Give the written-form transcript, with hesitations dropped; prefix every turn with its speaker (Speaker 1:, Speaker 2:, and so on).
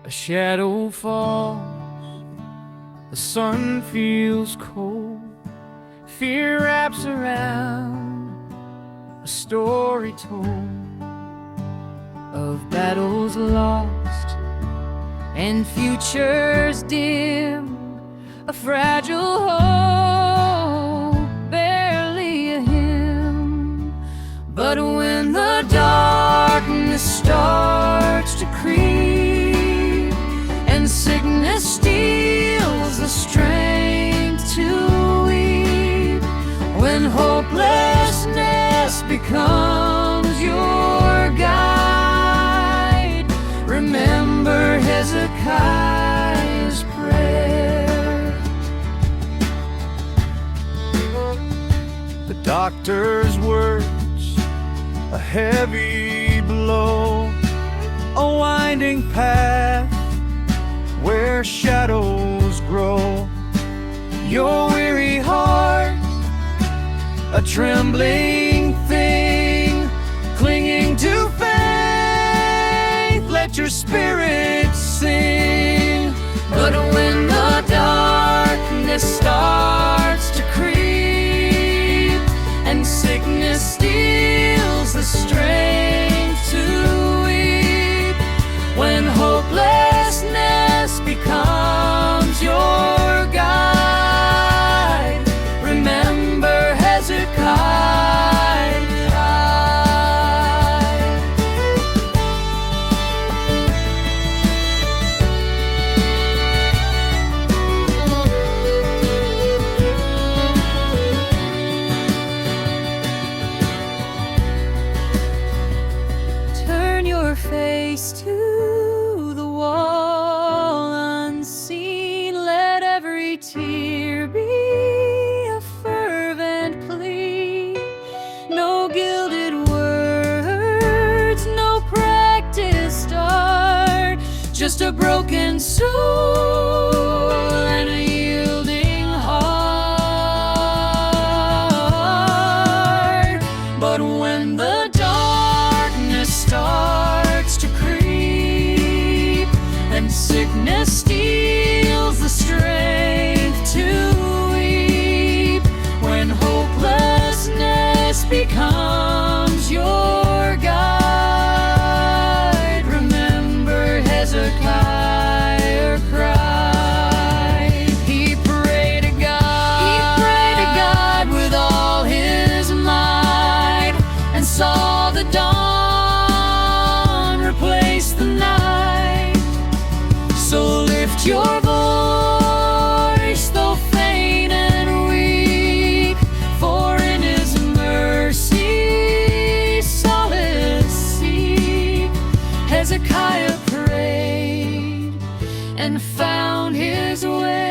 Speaker 1: A shadow falls, the sun feels cold. Fear wraps around, a story told of battles lost and futures dim. A fragile hope, barely a hymn. But when the darkness starts to creep and sickness steals the strength to weep, when hopelessness becomes your guide, remember Hezekiah's prayer. The doctor's words, a heavy blow, a winding path where shadows grow. Your weary heart, a trembling thing, clinging to faith, let your spirit sing. But when the darkness starts to creep and sickness steals the strength to weep, when hopelessness becomes your guide, remember Hezekiah. Turn your face to the wall unseen, let every tear be a fervent plea. No gilded words, no practiced art, just a broken soul and a yielding heart. But when the darkness starts to creep and sickness steals the strength to weep, when hopelessness becomes your guide, remember Hezekiah cried. He prayed to God with all his might, and saw the dawn replace the night. So lift your voice, though faint and weak, for in his mercy solace seek. Hezekiah prayed and found his way.